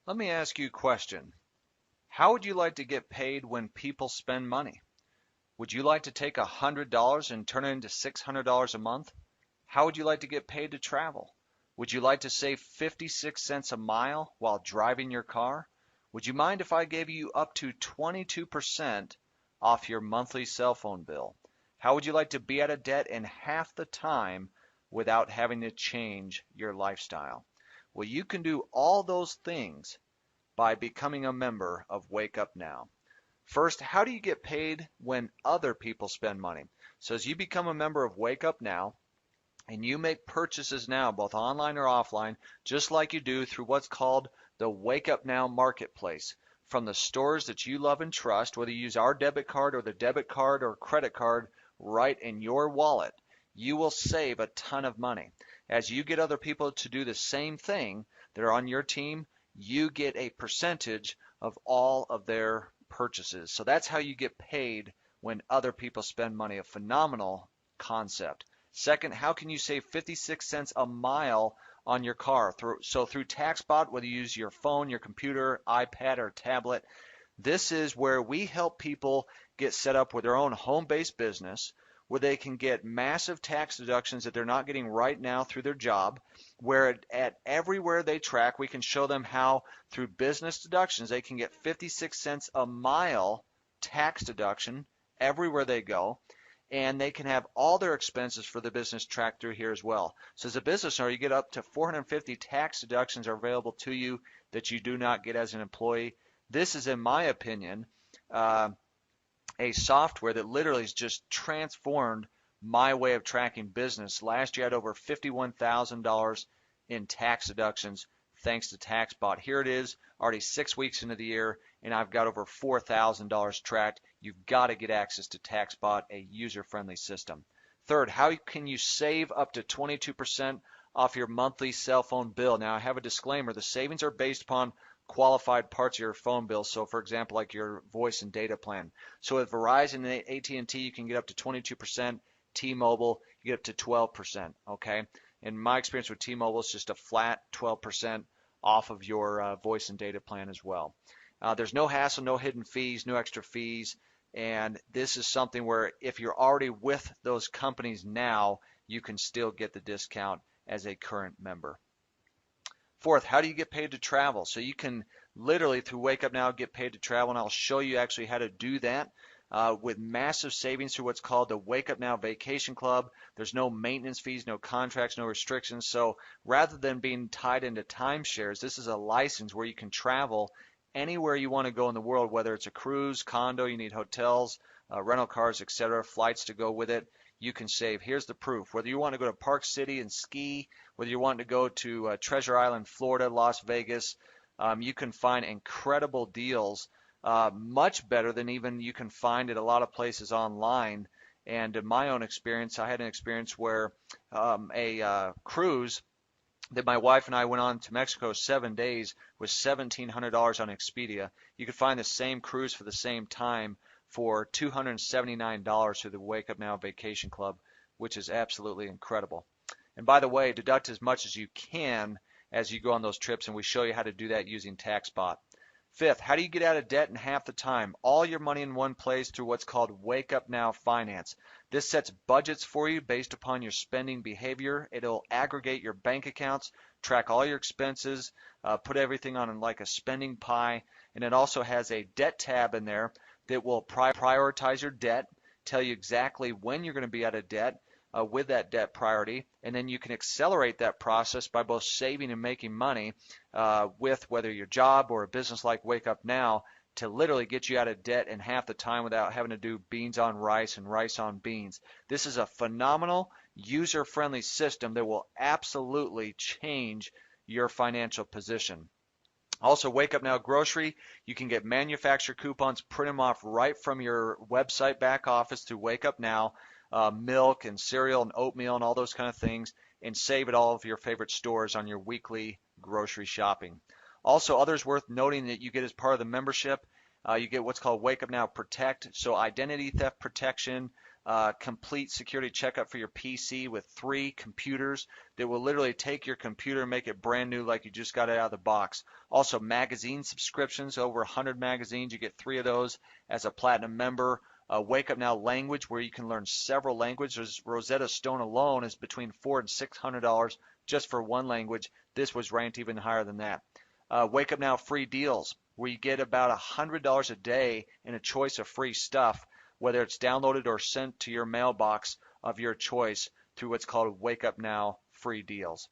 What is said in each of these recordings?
Let me ask you a question. How would you like to get paid when people spend money? Would you like to take $100 and turn it into $600 a month? How would you like to get paid to travel? Would you like to save 56 cents a mile while driving your car? Would you mind if I gave you up to 22% off your monthly cell phone bill? How would you like to be out of debt in half the time without having to change your lifestyle? Well, you can do all those things by becoming a member of Wake Up Now. First, how do you get paid when other people spend money? So as you become a member of Wake Up Now, and you make purchases now, both online or offline, just like you do through what's called the Wake Up Now Marketplace. From the stores that you love and trust, whether you use our debit card or the debit card or credit card right in your wallet, you will save a ton of money. As you get other people to do the same thing that are on your team, you get a percentage of all of their purchases. So that's how you get paid when other people spend money. A phenomenal concept. Second, how can you save 56 cents a mile on your car? Through TaxBot, whether you use your phone, your computer, iPad, or tablet, this is where we help people get set up with their own home-based business, where they can get massive tax deductions that they're not getting right now through their job, where at everywhere they track, we can show them how through business deductions they can get 56 cents a mile tax deduction everywhere they go, and they can have all their expenses for the business tracked through here as well. So as a business owner, you get up to 450 tax deductions are available to you that you do not get as an employee. This is, in my opinion, uh, a software that literally has just transformed my way of tracking business. Last year I had over $51,000 in tax deductions thanks to TaxBot. Here it is, already 6 weeks into the year, and I've got over $4,000 tracked. You've got to get access to TaxBot, a user-friendly system. Third, how can you save up to 22% off your monthly cell phone bill? Now, I have a disclaimer. The savings are based upon qualified parts of your phone bill. So, for example, like your voice and data plan. So with Verizon and AT&T, you can get up to 22%. T-Mobile, you get up to 12%. Okay. In my experience with T-Mobile, it's just a flat 12% off of your voice and data plan as well. There's no hassle, no hidden fees, no extra fees. And this is something where if you're already with those companies now, you can still get the discount as a current member. Fourth, how do you get paid to travel? So you can literally through Wake Up Now get paid to travel, and I'll show you actually how to do that with massive savings through what's called the Wake Up Now Vacation Club. There's no maintenance fees, no contracts, no restrictions. So rather than being tied into timeshares, this is a license where you can travel anywhere you want to go in the world, whether it's a cruise, condo, you need hotels, rental cars, etc., flights to go with it. You can save. Here's the proof. Whether you want to go to Park City and ski, whether you want to go to Treasure Island, Florida, Las Vegas, you can find incredible deals, much better than even you can find at a lot of places online. And in my own experience, I had an experience where a cruise that my wife and I went on to Mexico 7 days was $1,700 on Expedia. You could find the same cruise for the same time for $279 through the Wake Up Now Vacation Club, which is absolutely incredible. And by the way, deduct as much as you can as you go on those trips, and we show you how to do that using TaxBot. Fifth, how do you get out of debt in half the time? All your money in one place through what's called Wake Up Now Finance. This sets budgets for you based upon your spending behavior. It'll aggregate your bank accounts, track all your expenses, put everything on like a spending pie, and it also has a debt tab in there that will prioritize your debt, tell you exactly when you're going to be out of debt, with that debt priority, and then you can accelerate that process by both saving and making money with whether your job or a business like Wake Up Now to literally get you out of debt in half the time without having to do beans on rice and rice on beans. This is a phenomenal user-friendly system that will absolutely change your financial position. Also, Wake Up Now Grocery, you can get manufacturer coupons, print them off right from your website back office through Wake Up Now, milk and cereal and oatmeal and all those kind of things, and save at all of your favorite stores on your weekly grocery shopping. Also, others worth noting that you get as part of the membership, you get what's called Wake Up Now Protect, so identity theft protection, complete security checkup for your PC with 3 computers that will literally take your computer and make it brand new like you just got it out of the box. Also, magazine subscriptions, over 100 magazines. You get 3 of those as a platinum member. Wake Up Now language, where you can learn several languages. Rosetta Stone alone is between $400 and $600 just for one language. This was ranked even higher than that. Wake Up Now free deals, where you get about $100 a day in a choice of free stuff, whether it's downloaded or sent to your mailbox of your choice through what's called Wake Up Now free deals.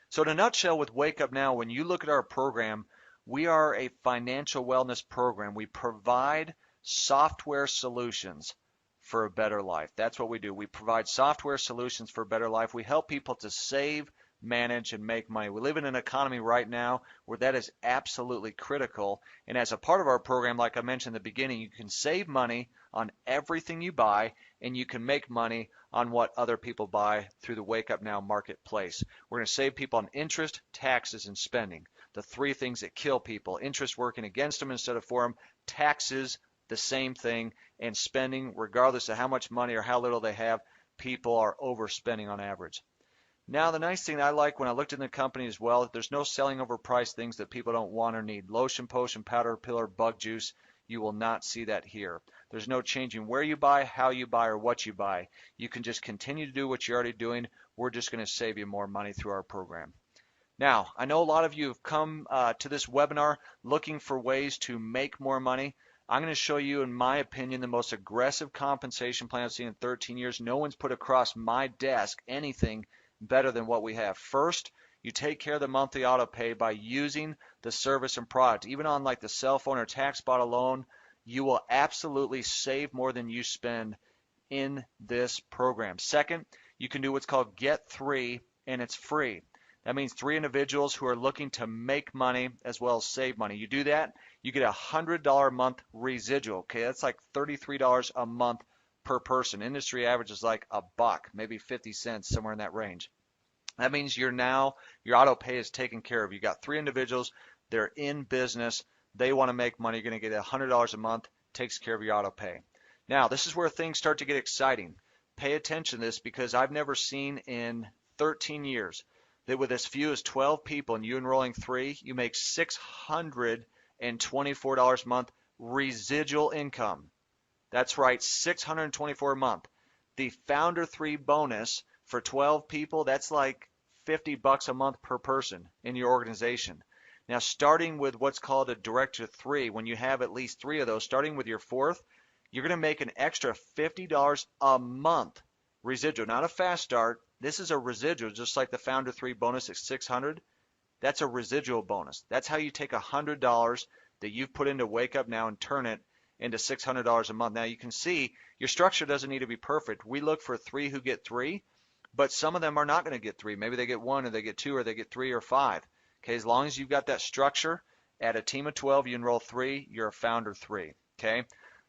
So in a nutshell, with Wake Up Now, when you look at our program, we are a financial wellness program. We provide software solutions for a better life. That's what we do. We provide software solutions for a better life. We help people to save, manage, and make money. We live in an economy right now where that is absolutely critical. And as a part of our program, like I mentioned in the beginning, you can save money on everything you buy, and you can make money on what other people buy through the Wake Up Now marketplace. We're going to save people on interest, taxes, and spending. The 3 things that kill people: interest working against them instead of for them, taxes the same thing, and spending, regardless of how much money or how little they have, people are overspending on average. Now, the nice thing I like when I looked in the company as well, there's no selling overpriced things that people don't want or need. Lotion, potion, powder, pill, or bug juice, you will not see that here. There's no changing where you buy, how you buy, or what you buy. You can just continue to do what you're already doing. We're just going to save you more money through our program. Now, I know a lot of you have come to this webinar looking for ways to make more money. I'm going to show you, in my opinion, the most aggressive compensation plan I've seen in 13 years. No one's put across my desk anything better than what we have. First, you take care of the monthly auto pay by using the service and product. Even on like the cell phone or TaxBot alone, you will absolutely save more than you spend in this program. Second, you can do what's called Get 3, and it's free. That means 3 individuals who are looking to make money as well as save money. You do that, you get a $100 a month residual. Okay, that's like $33 a month per person. Industry average is like $1, maybe 50 cents, somewhere in that range. That means your auto pay is taken care of. You got 3 individuals, they're in business, they want to make money. You're going to get $100 a month, takes care of your auto pay. Now, this is where things start to get exciting. Pay attention to this, because I've never seen in 13 years that with as few as 12 people and you enrolling 3, you make $624 a month residual income. That's right, $624 a month. The Founder 3 bonus for 12 people, that's like $50 a month per person in your organization. Now, starting with what's called a Director 3, when you have at least 3 of those, starting with your 4th, you're going to make an extra $50 a month residual. Not a fast start. This is a residual, just like the Founder 3 bonus at $600. That's a residual bonus. That's how you take $100 that you've put into Wake Up Now and turn it into $600 a month. Now, you can see your structure doesn't need to be perfect. We look for 3 who get 3, but some of them are not going to get 3. Maybe they get 1, or they get 2, or they get 3 or 5. Okay, as long as you've got that structure, at a team of 12, you enroll 3, you're a Founder 3. Okay,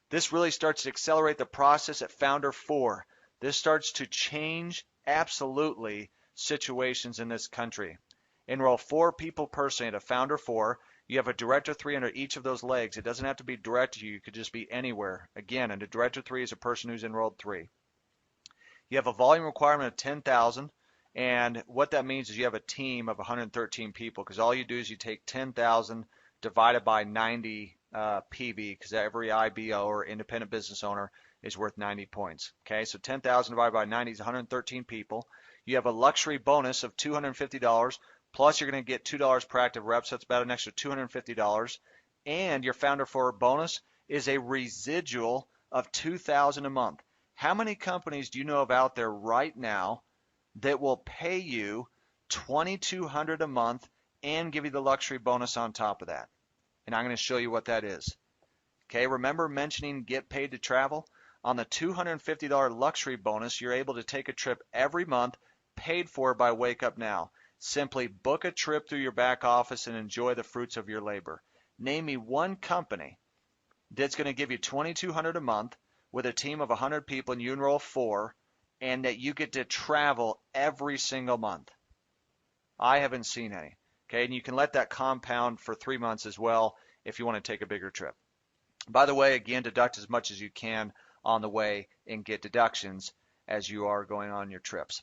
this really starts to accelerate the process at Founder 4. This starts to change absolutely situations in this country. Enroll 4 people personally at a Founder 4. You have a Director 3 under each of those legs. It doesn't have to be direct to you. It could just be anywhere. Again, and a Director 3 is a person who's enrolled 3. You have a volume requirement of 10,000, and what that means is you have a team of 113 people, because all you do is you take 10,000 divided by 90 PV, because every IBO or independent business owner is worth 90 points. Okay, so 10,000 divided by 90 is 113 people. You have a luxury bonus of $250, plus you're going to get $2 per active rep, so it's about an extra $250. And your Founder 4 bonus is a residual of $2,000 a month. How many companies do you know of out there right now that will pay you $2,200 a month and give you the luxury bonus on top of that? And I'm going to show you what that is. Okay, remember mentioning get paid to travel? On the $250 luxury bonus, you're able to take a trip every month paid for by Wake Up Now. Simply book a trip through your back office and enjoy the fruits of your labor. Name me one company that's going to give you $2,200 a month with a team of 100 people and you enroll 4, and that you get to travel every single month. I haven't seen any. Okay, and you can let that compound for 3 months as well if you want to take a bigger trip. By the way, again, deduct as much as you can on the way and get deductions as you are going on your trips.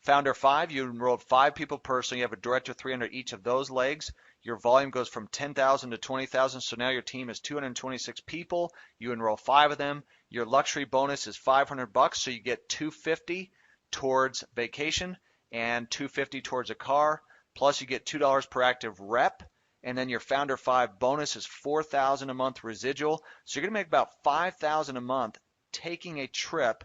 Founder 5, you enrolled 5 people personally. You have a director 3 under each of those legs. Your volume goes from 10,000 to 20,000, so now your team is 226 people. You enroll 5 of them. Your luxury bonus is $500, so you get $250 towards vacation and $250 towards a car. Plus you get $2 per active rep, and then your Founder 5 bonus is $4,000 a month residual. So you're going to make about $5,000 a month taking a trip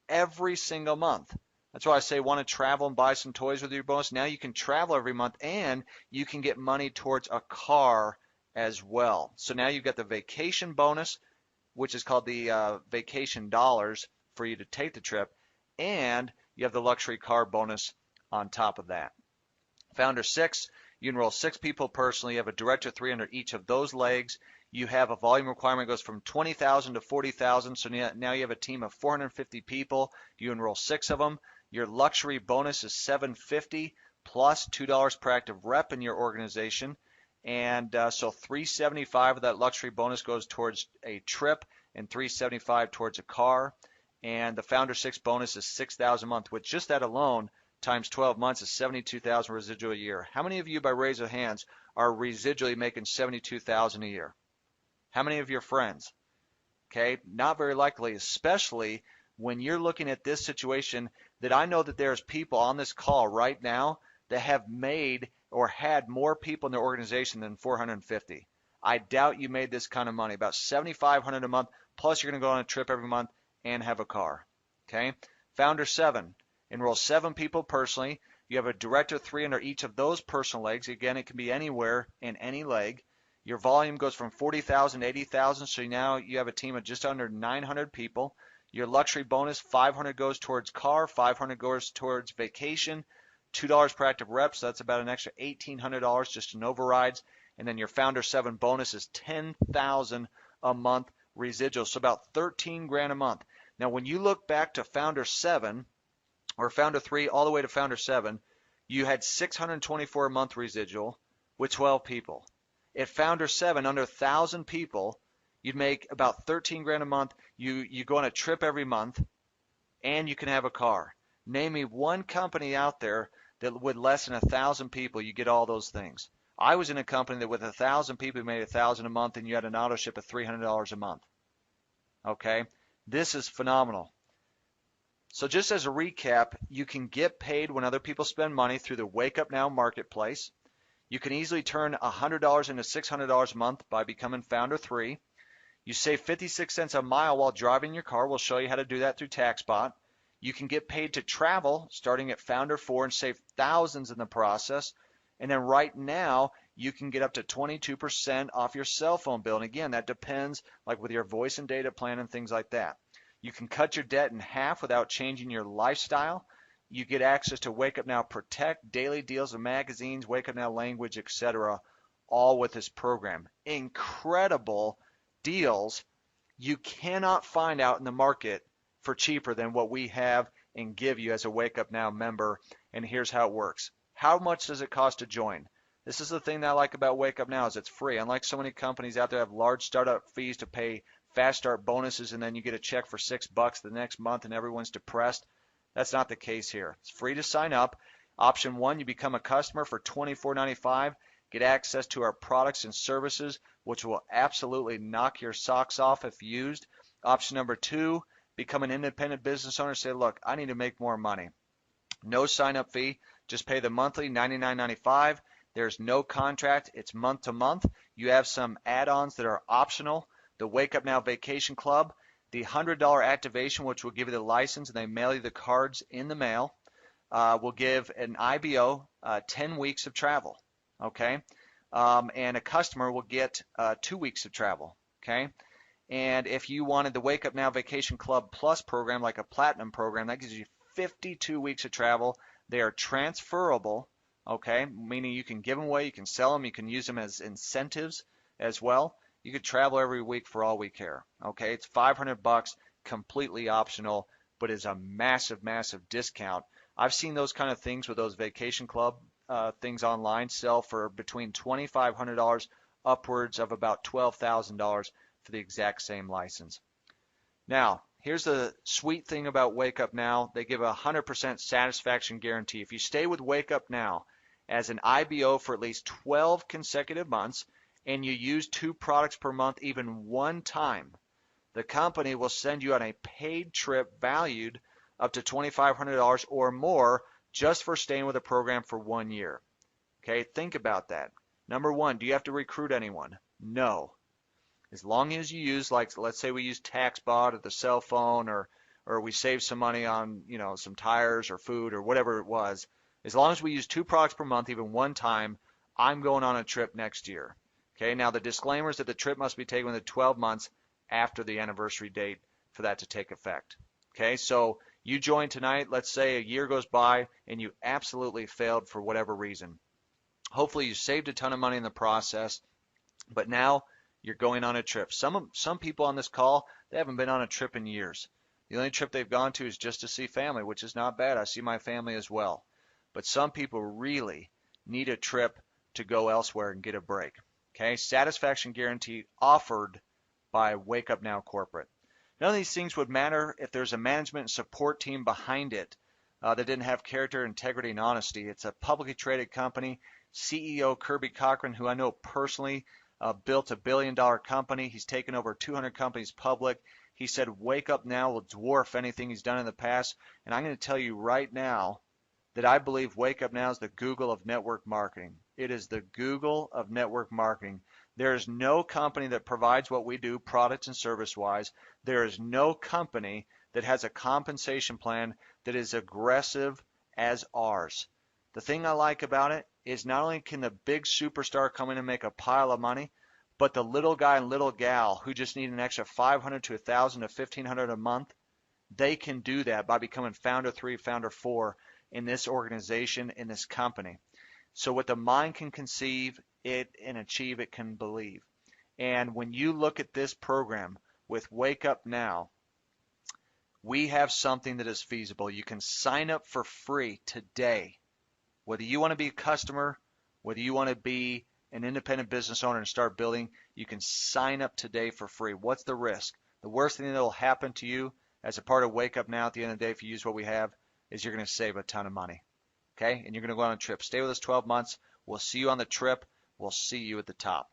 every single month. That's why I say want to travel and buy some toys with your bonus. Now you can travel every month and you can get money towards a car as well. So now you've got the vacation bonus, which is called the vacation dollars for you to take the trip, and you have the luxury car bonus on top of that. Founder 6, you enroll 6 people personally. You have a director 3 under each of those legs. You have a volume requirement that goes from 20,000 to 40,000. So now you have a team of 450 people. You enroll 6 of them. Your luxury bonus is $750 plus $2 per active rep in your organization. And so $375 of that luxury bonus goes towards a trip and $375 towards a car. And the Founder 6 bonus is $6,000 a month, which just that alone times 12 months is $72,000 residual a year. How many of you, by raise of hands, are residually making $72,000 a year? How many of your friends? Okay, not very likely, especially when you're looking at this situation that I know that there's people on this call right now that have made or had more people in their organization than 450. I doubt you made this kind of money, about $7,500 a month, plus you're going to go on a trip every month and have a car. Okay, Founder 7. Enroll 7 people personally. You have a director 3 under each of those personal legs. Again, it can be anywhere in any leg. Your volume goes from 40,000 to 80,000, so now you have a team of just under 900 people. Your luxury bonus, $500 goes towards car, $500 goes towards vacation, $2 per active rep, so that's about an extra $1,800 just in overrides. And then your Founder 7 bonus is $10,000 a month residual, so about 13 grand a month. Now, when you look back to Founder 7, or Founder 3 all the way to Founder 7, you had $624 a month residual with 12 people. At Founder 7, under 1,000 people, you'd make about 13 grand a month. You go on a trip every month, and you can have a car. Name me one company out there that with less than 1,000 people, you get all those things. I was in a company that with 1,000 people, you made $1,000 a month, and you had an auto ship of $300 a month. Okay, this is phenomenal. So just as a recap, you can get paid when other people spend money through the WakeUpNow marketplace. You can easily turn $100 into $600 a month by becoming Founder 3. You save 56 cents a mile while driving your car. We'll show you how to do that through TaxBot. You can get paid to travel starting at Founder 4 and save thousands in the process. And then right now, you can get up to 22% off your cell phone bill. And again, that depends like with your voice and data plan and things like that. You can cut your debt in half without changing your lifestyle. You get access to WakeUpNow Protect, daily deals of magazines, WakeUpNow language, etc., all with this program. Incredible deals you cannot find out in the market for cheaper than what we have and give you as a WakeUpNow member. And here's how it works. How much does it cost to join? This is the thing that I like about WakeUpNow is it's free. Unlike so many companies out there have large startup fees to pay fast start bonuses and then you get a check for $6 the next month and everyone's depressed. That's not the case here. It's free to sign up. Option 1, you become a customer for $24.95. Get access to our products and services, which will absolutely knock your socks off if used. Option number 2, become an independent business owner. Say, look, I need to make more money. No sign-up fee. Just pay the monthly $99.95. There's no contract. It's month to month. You have some add-ons that are optional. The Wake Up Now Vacation Club, the $100 activation, which will give you the license, and they mail you the cards in the mail, will give an IBO 10 weeks of travel, okay? And a customer will get 2 weeks of travel, okay? And if you wanted the Wake Up Now Vacation Club Plus program, like a platinum program, that gives you 52 weeks of travel. They are transferable, okay? Meaning you can give them away, you can sell them, you can use them as incentives as well. You could travel every week for all we care, okay? It's $500, completely optional, but is a massive, massive discount. I've seen those kind of things with those vacation club things online sell for between $2,500 upwards of about $12,000 for the exact same license. Now, Here's the sweet thing about Wake Up Now. They give a 100% satisfaction guarantee. If you stay with Wake Up Now as an IBO for at least 12 consecutive months and you use 2 products per month even one time, the company will send you on a paid trip valued up to $2,500 or more just for staying with the program for 1 year. Okay, think about that. Number one, do you have to recruit anyone? No. As long as you use, like, let's say we use TaxBot or the cell phone, or we save some money on, some tires or food or whatever it was, as long as we use 2 products per month, even one time, I'm going on a trip next year. Okay, now the disclaimer is that the trip must be taken within 12 months after the anniversary date for that to take effect. Okay, so you join tonight, let's say a year goes by and you absolutely failed for whatever reason. Hopefully you saved a ton of money in the process, but now you're going on a trip. Some people on this call, they haven't been on a trip in years. The only trip they've gone to is just to see family, which is not bad. I see my family as well. But some people really need a trip to go elsewhere and get a break. Okay, satisfaction guarantee offered by Wake Up Now Corporate. None of these things would matter if there's a management and support team behind it that didn't have character, integrity, and honesty. It's a publicly traded company. CEO Kirby Cochran, who I know personally, built a billion-dollar company. He's taken over 200 companies public. He said Wake Up Now will dwarf anything he's done in the past. And I'm going to tell you right now that I believe Wake Up Now is the Google of network marketing. It is the Google of network marketing. There is no company that provides what we do, product and service-wise. There is no company that has a compensation plan that is aggressive as ours. The thing I like about it is not only can the big superstar come in and make a pile of money, but the little guy and little gal who just need an extra $500 to $1,000 to $1,500 a month, they can do that by becoming founder 3, founder 4 in this organization, in this company. So what the mind can conceive, it and achieve, it can believe. And when you look at this program with Wake Up Now, we have something that is feasible. You can sign up for free today. Whether you want to be a customer, whether you want to be an independent business owner and start building, you can sign up today for free. What's the risk? The worst thing that will happen to you as a part of Wake Up Now at the end of the day, if you use what we have, is you're going to save a ton of money. Okay? And you're going to go on a trip. Stay with us 12 months. We'll see you on the trip. We'll see you at the top.